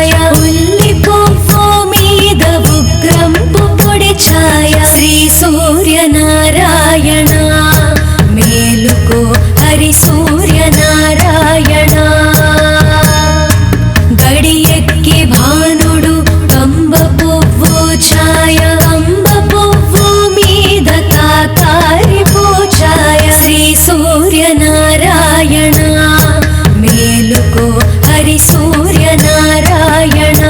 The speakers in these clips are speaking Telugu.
ఛాయ ఉల్లి పువ్వు మీద ఉగ్రంపు పొడి ఛాయ శ్రీ సూర్యనారాయణ మేలుకో హరి సూర్యనారాయణ గడియెక్కి భానుడు కంబ పువ్వు ఛాయ కంబ పువ్వు మీద కాకారి పూఛాయ శ్రీ సూర్యనారాయణ మేలుకో హరి సూర్యనారాయణ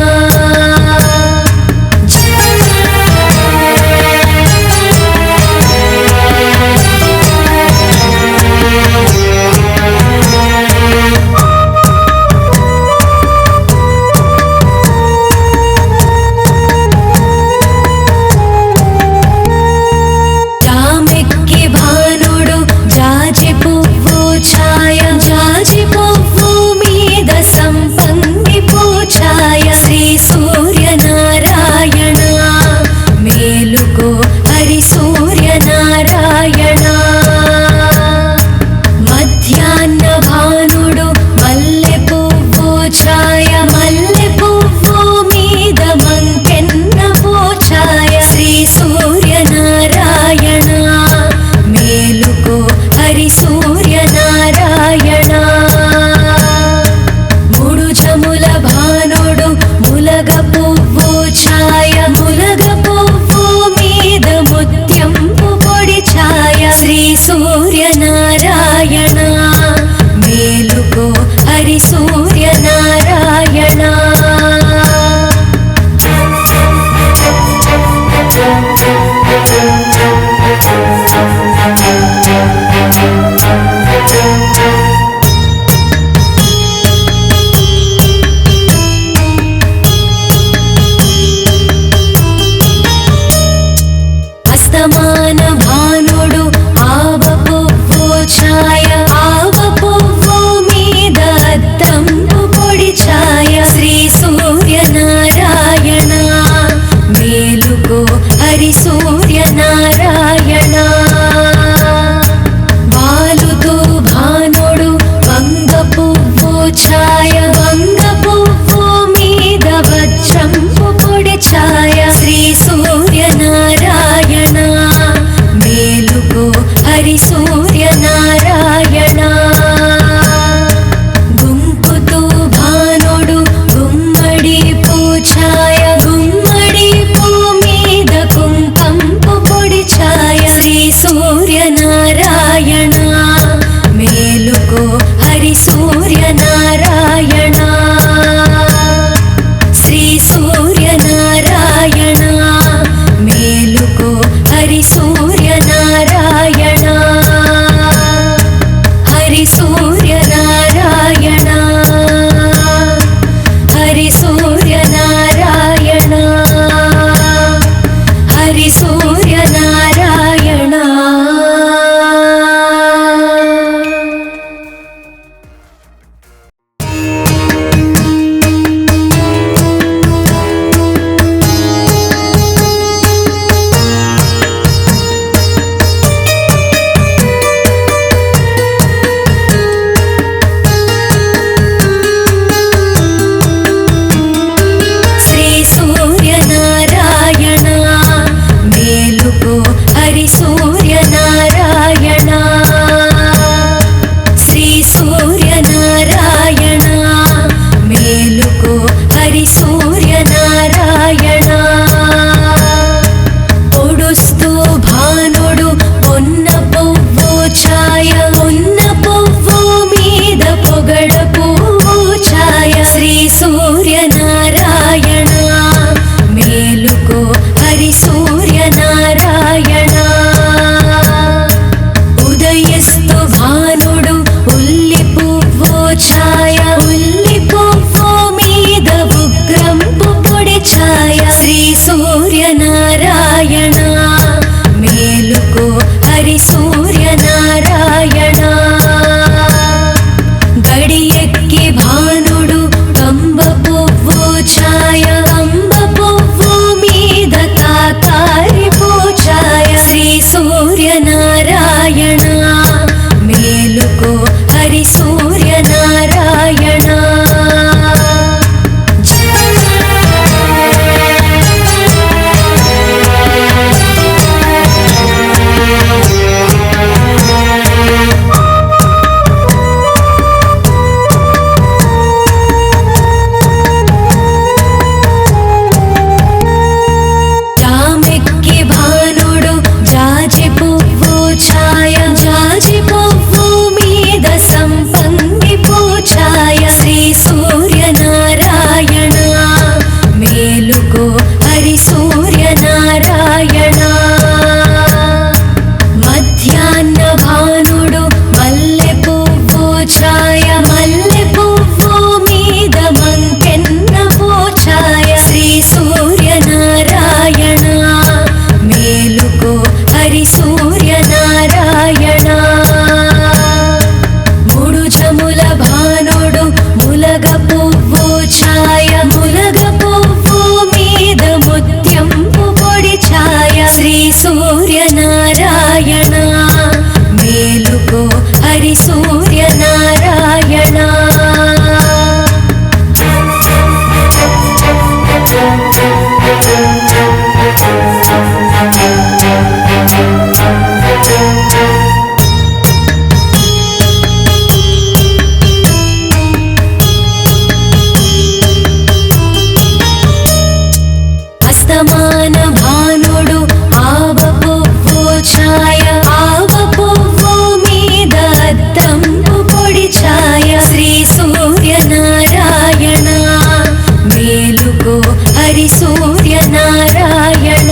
మేలుకో హరి సూర్యనారాయణ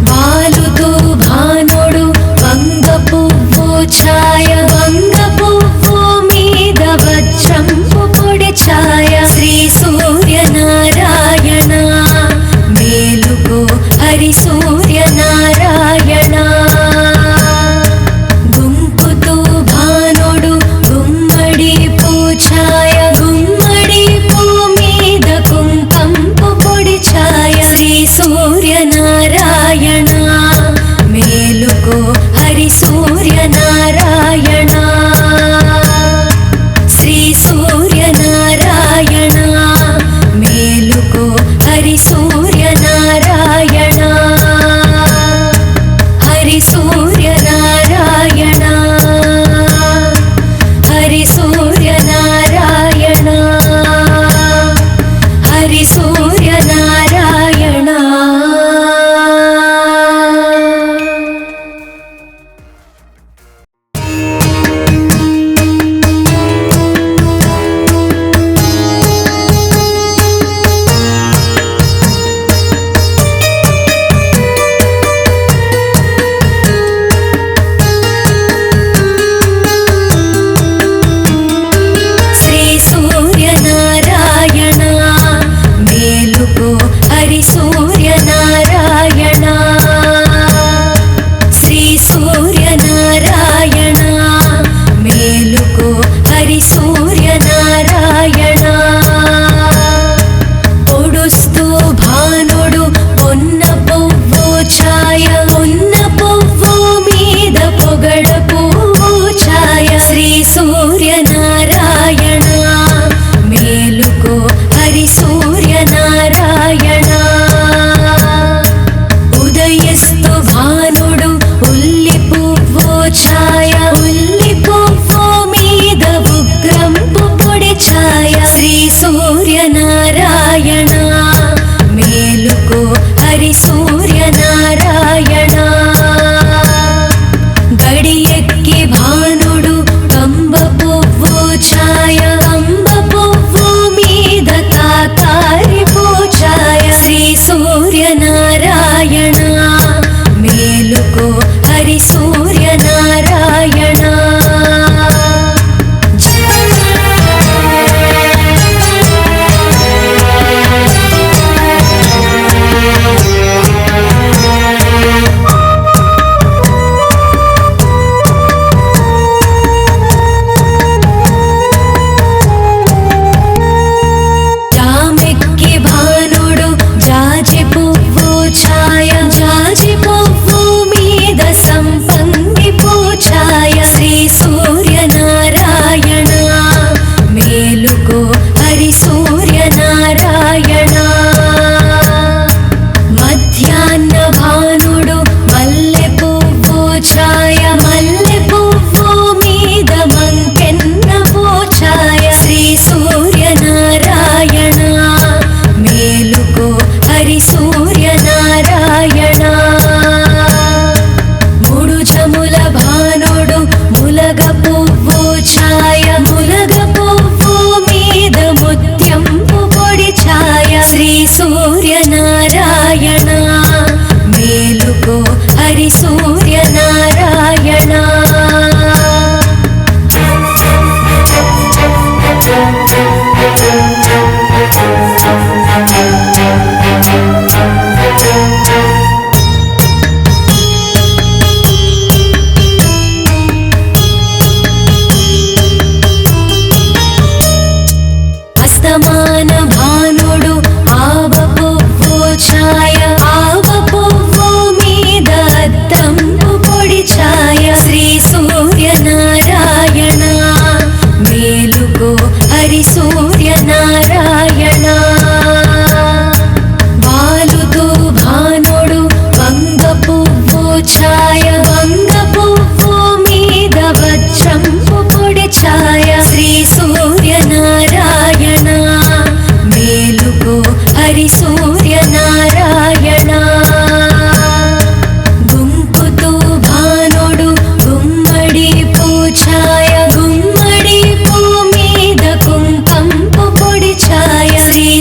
బాలుతో భానుడు వంగ పువ్వు ఛాయ వంగ పువ్వు మీద వజ్రంపు పొడి ఛాయ శ్రీ సూర్యనారాయణ మేలుకో హరి సూర్యనారాయణ గుంపుతో భానుడు గుమ్మడి పూఛాయ గుమ్మడి పూ మీద కుంకంపు పొడి ఛాయ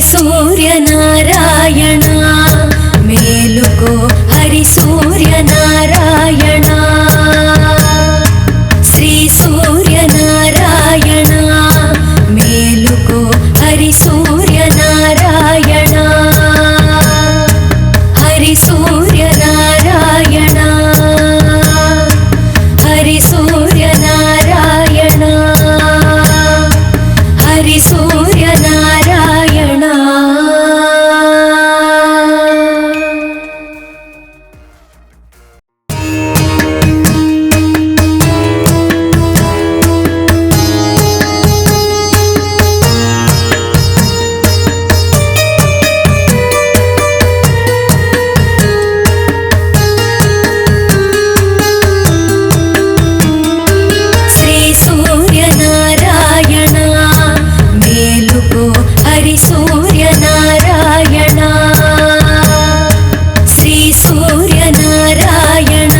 సూర్యనారాయణ మేలుకో హరి సూర్యనారాయణ శ్రీ సూర్యనారాయణ మేలుకో హరి సూర్యనారాయణ హరి సూర్యనారాయణ హరి సూర్యనారాయణ హరి సూర్యనారాయణ శ్రీ సూర్యనారాయణ మేలుకో హరి సూర్యనారాయణ శ్రీ సూర్యనారాయణ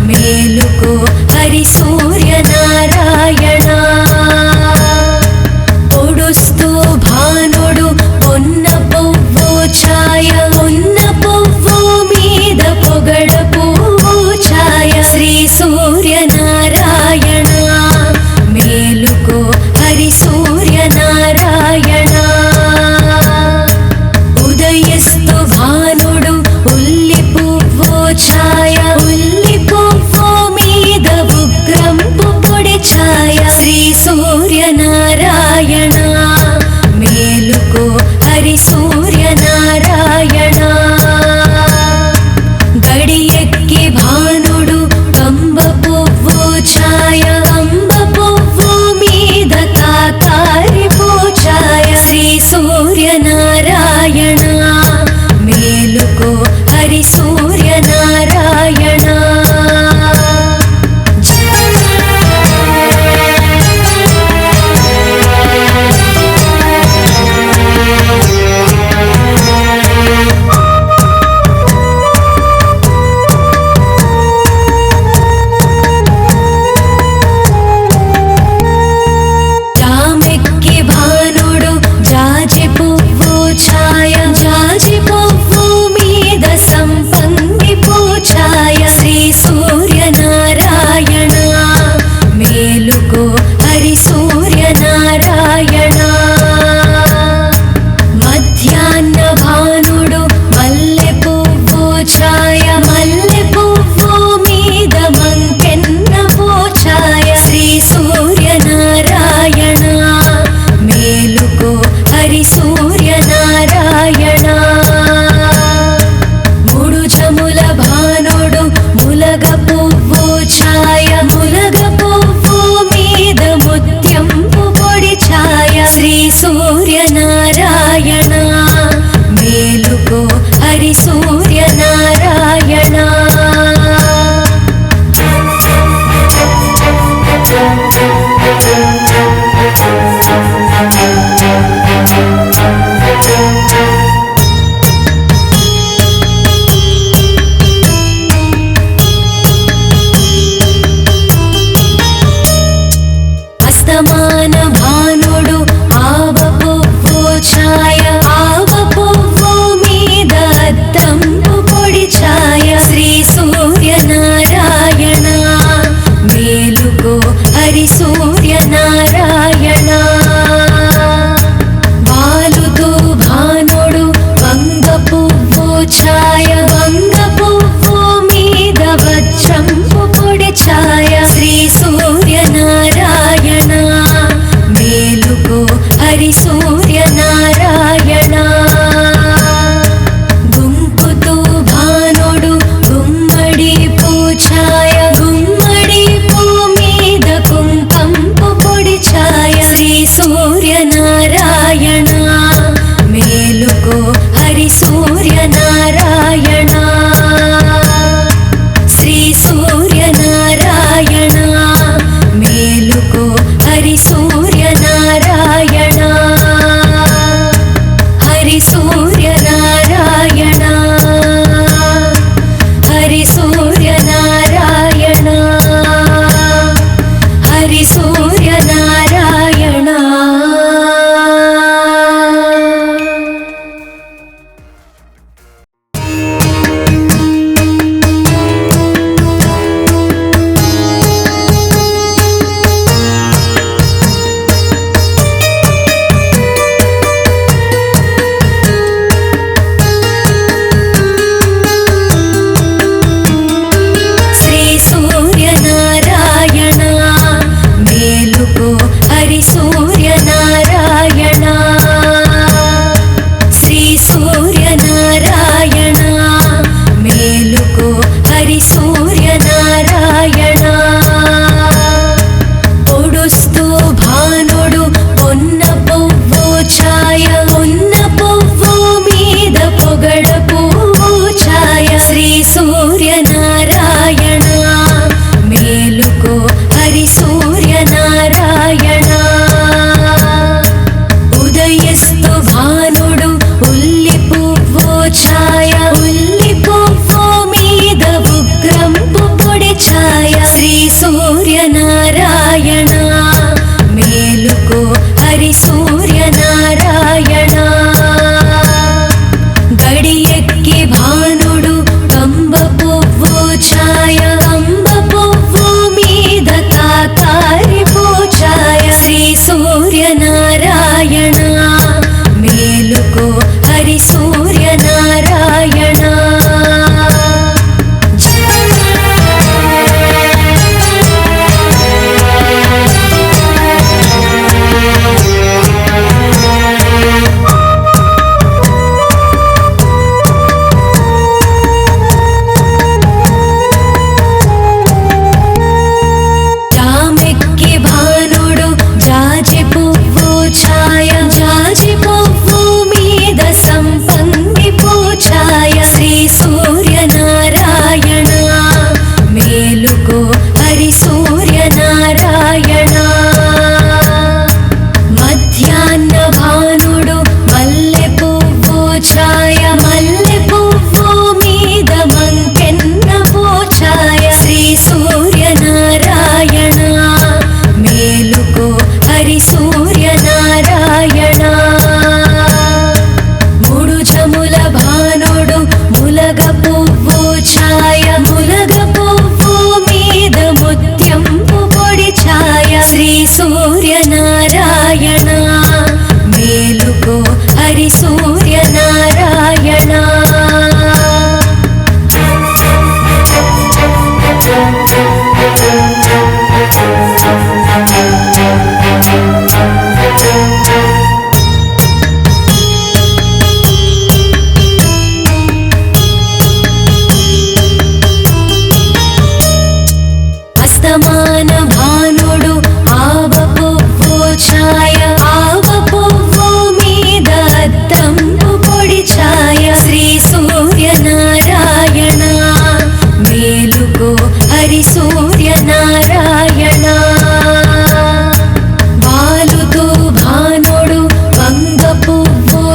మేలుకో హరి సూర్యనారాయణ పొడుస్తూ భానుడు పొన్న పువ్వు ఛాయ ఉన్న పువ్వు మీద పొగడ పువ్వు ఛాయ శ్రీ సూర్యనారాయణ మేలుకో హరి సూర్యనారాయణ ఉదయస్తు భానుడు ఉల్లి పువ్వు ఛాయ ఉల్లి పువ్వు మీద ఉగ్రంపు పొడి ఛాయ శ్రీ సూర్యనారాయణ మేలుకో హరి సూర్యనారాయణ గడియెక్కి భానుడు కంబ పువ్వు ఛాయ కంబ పువ్వు మీద కాకారి పూఛాయ శ్రీ సూర్యనారాయణ మేలుకో హరి సూర్యనారాయణ జామెక్కి భానుడు జాజి పువ్వు ఛాయ జాజి పువ్వు మీద సంపంగి పూఛాయ శ్రీ సూర్యనారాయణ మేలుకో హరి సూర్యనారాయణ మధ్యాహ్న భానుడు మల్లె పువ్వు ఛాయ మల్లె పువ్వు మీద మంకెన్న పూఛాయ శ్రీ సూర్యనారాయణ మేలుకో హరి సూర్యనారాయణ మూడు జముల భానుడు ములగ పువ్వు ఛాయ ములగ పువ్వు మీద ముత్యంపు పొడి ఛాయ శ్రీ సూర్యనారాయణ మేలుకో హరి సూర్యనారాయణ అస్తమాన భానుడు ఆవ పువ్వు ఛాయ ఆవ పువ్వు మీద అద్దంపు పొడి ఛాయ శ్రీ సూర్యనారాయణ మేలుకో హరి సూర్యనారాయణ వాలుతూ భానుడు వంగ పువ్వు ఛాయ వంగ పువ్వు మీద వజ్రంపు పొడి ఛాయ శ్రీ సూర్యనారాయణ మేలుకో హరి సూర్యనారాయణ గుంపుతూ భానుడు గుమ్మడి పూఛాయ గుమ్మడి పూ మీద కుంకంపు పొడి ఛాయ శ్రీ సూర్యనారాయణ మేలుకో హరి సూర్యనారాయణ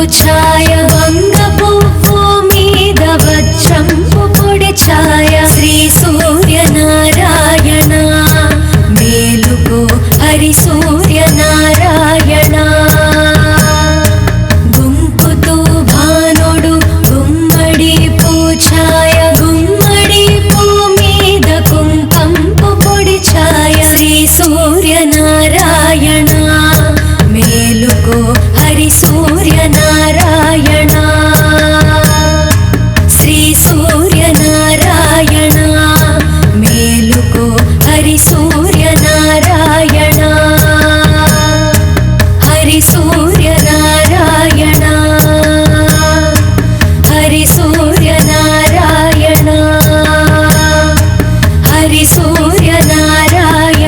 ఛాయ వంగ పువ్వు మీద వజ్రంపు పొడి ఛాయ శ్రీ సూర్యనారాయణ మేలుకో హరి సూర్యనారాయణ గుంపుతూ భానుడు గుమ్మడి పూఛాయ గుమ్మడి పూ మీద కుంకంపు పొడి ఛాయ శ్రీ సూర్యనారాయణ మేలుకో హరి సూర్యనారాయణ శ్రీ సూర్యనారాయణ మేలుకో హరి సూర్యనారాయణ హరి సూర్యనారాయణ హరి సూర్యనారాయణ హరి సూర్యనారాయణ.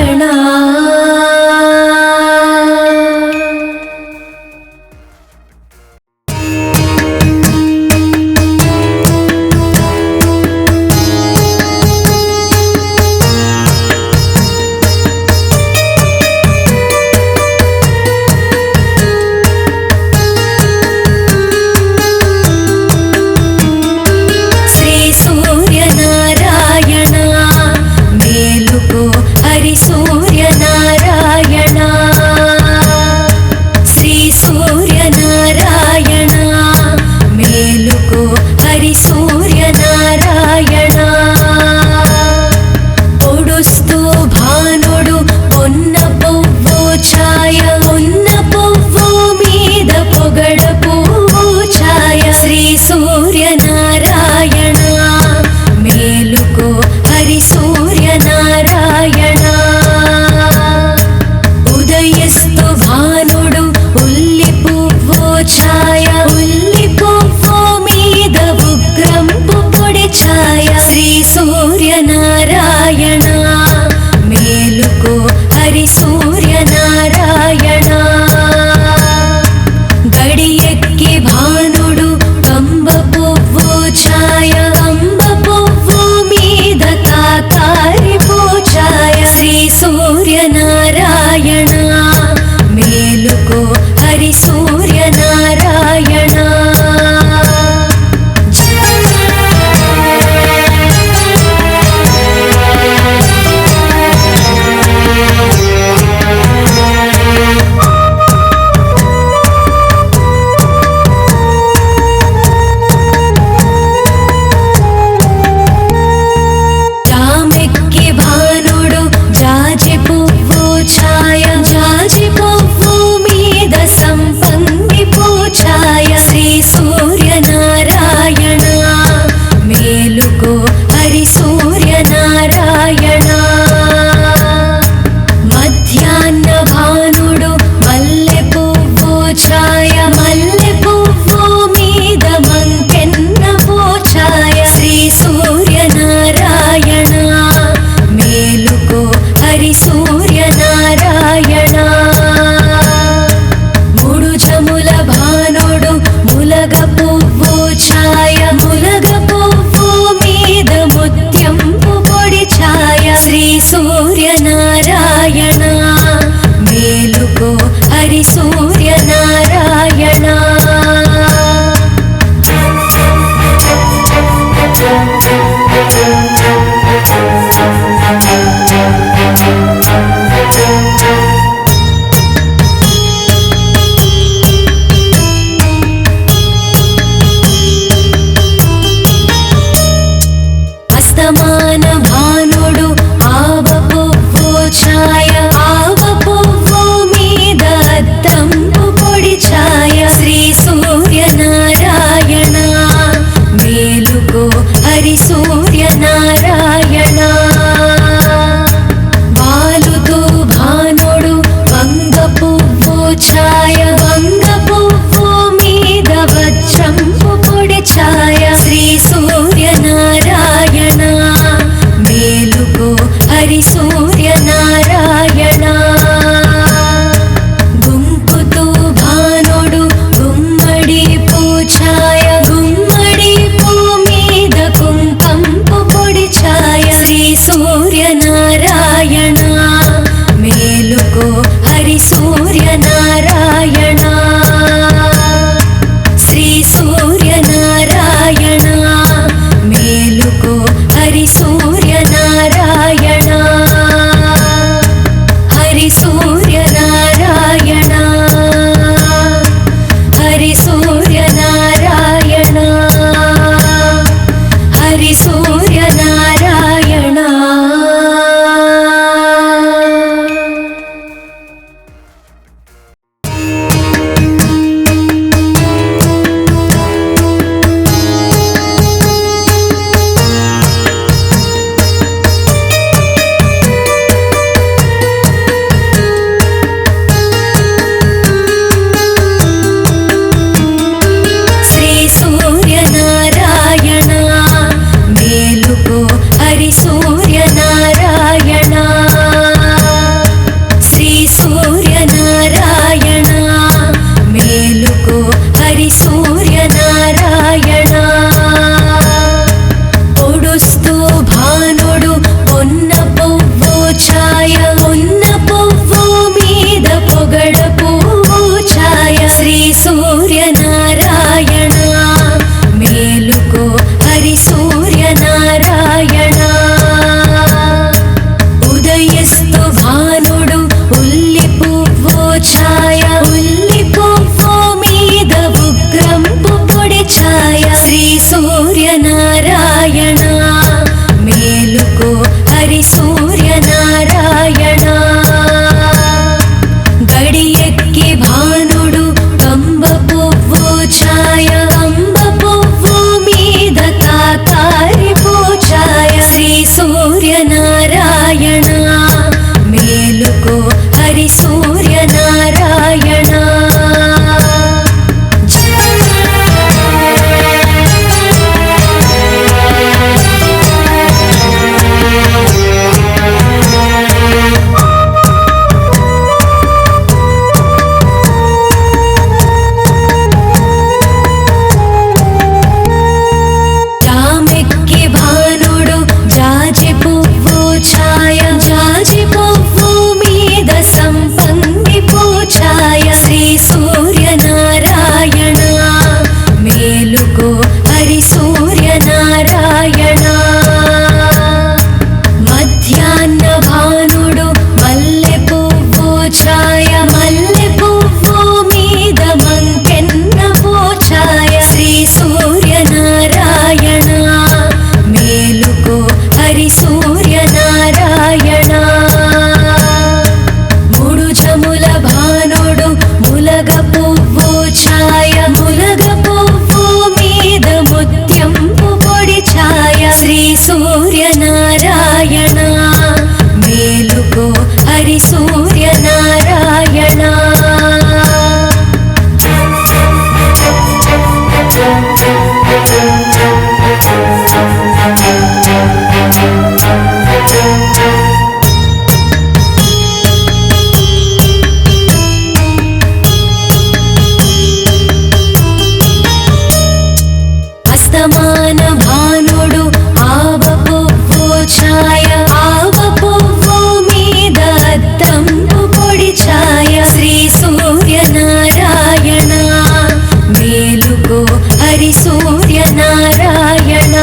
మేలుకో హరి సూర్యనారాయణ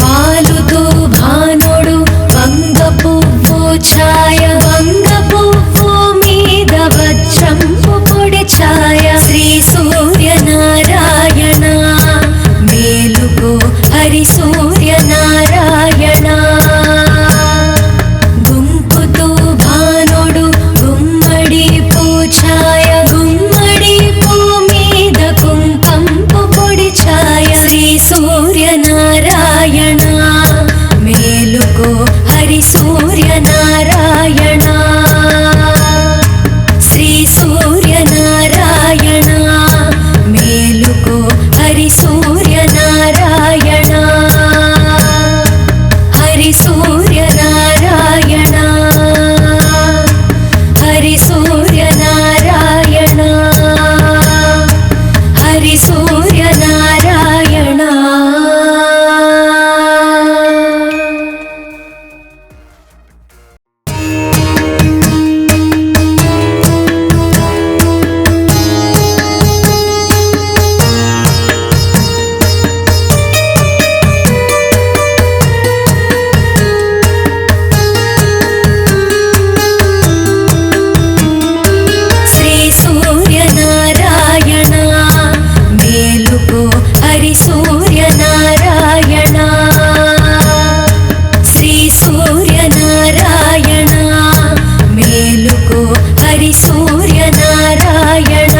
వాలుతో భానుడు వంగ పువ్వు ఛాయ వంగ పువ్వు మీద వజ్రంపు పొడి ఛాయ శ్రీ సూర్యనారాయణ మేలుకో హరి సూర్యనారాయణ గుంపుతో భానుడు గుమ్మడి పూఛాయ గుమ్మడి పూ మీద కుంకంపు పొడి ఛాయ శ్రీ సూర్యనారాయణ మేలుకో హరి సూర్యనారాయణ శ్రీ సూర్యనారాయణ మేలుకో హరి సూర్యనారాయణ హరి సూర్యనారాయణ హరి సూర్యనారాయణ హరి సూర్యనారాయణ శ్రీ సూర్యనారాయణ మేలుకో హరి సూర్యనారాయణ శ్రీ సూర్యనారాయణ మేలుకో హరి సూర్యనారాయణ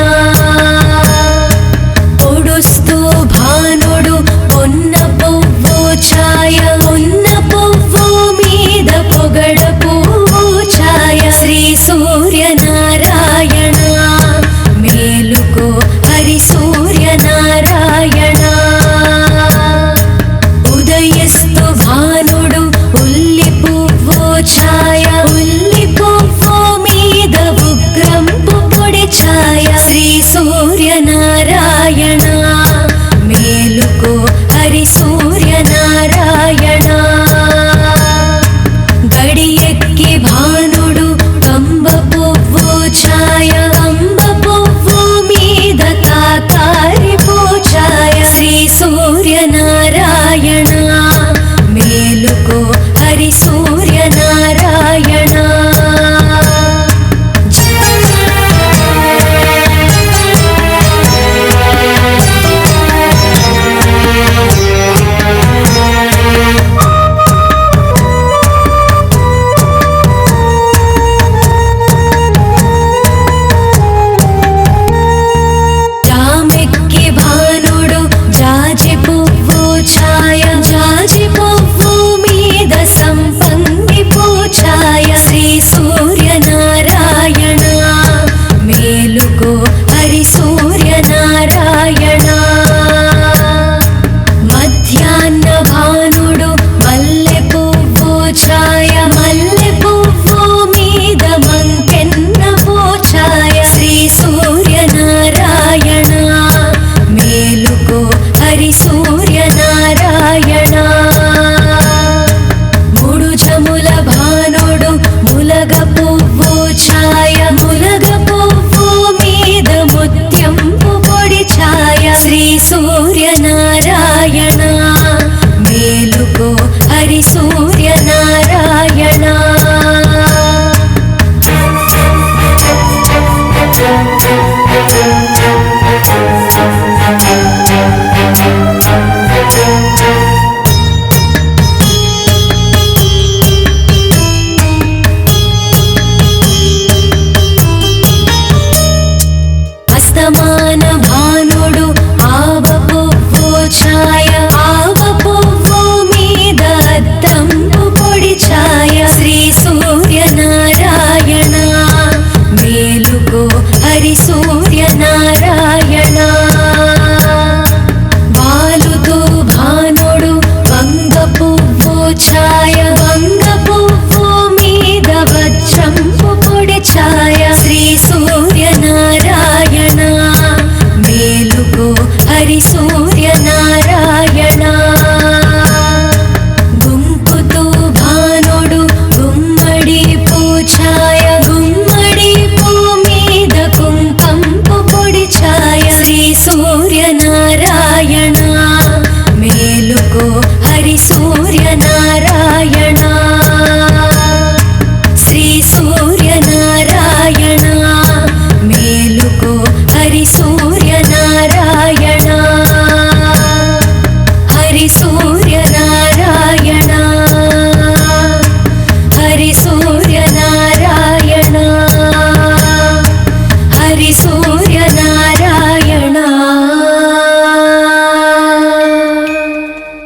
పొడుస్తూ భానుడు పొన్న పువ్వు ఛాయ ఉన్న పువ్వు మీద పొగడ పువ్వు ఛాయ శ్రీ సూర్యనారాయణ మేలుకో హరి సూర్యనారాయణ ఉదయస్తు భానుడు ఉల్లి పువ్వు ఛాయ ఉల్లి పువ్వు మీద ఉగ్రంపు పొడి ఛాయ శ్రీ సూర్యనారాయణ మేలుకో హరి సూర్యనారాయణ గడియెక్కి భానుడు కంబ పువ్వు ఛాయ కంబ పువ్వు మీద కాకారి పూఛాయ శ్రీ సూర్యనారాయణ మేలుకో హరి సూర్యనారాయణ జామెక్కి భానుడు జాజి పువ్వు ఛాయ జాజి పువ్వు మీద సంపంగి పూఛాయ శ్రీ సూర్యనారాయణ మేలుకో హరి సూర్యనారాయణ మధ్యాహ్న భానుడు మల్లె పువ్వు ఛాయ మల్లె పువ్వు మీద మంకెన్న పూఛాయ శ్రీ సూర్యనారాయణ మేలుకో హరి సూర్యనారాయణ మూడు జముల భానుడు ములగ పువ్వు ఛాయ ములగ పువ్వు మీద ముత్యంపు పొడి ఛాయ శ్రీ సూర్యనారాయణ మేలుకో హరి సూర్యనారాయణ అస్తమాన భానుడు ఆవ పువ్వు ఛాయ ఆవ పువ్వు మీద అద్దంపు పొడి ఛాయ శ్రీ సూర్యనారాయణ మేలుకో హరి సూర్యనారాయణ వాలుతో భానుడు వంగ పువ్వు ఛాయ వంగ పువ్వు మీద వజ్రంపు పొడి ఛాయ శ్రీ సూర్యనారాయణ సూర్యన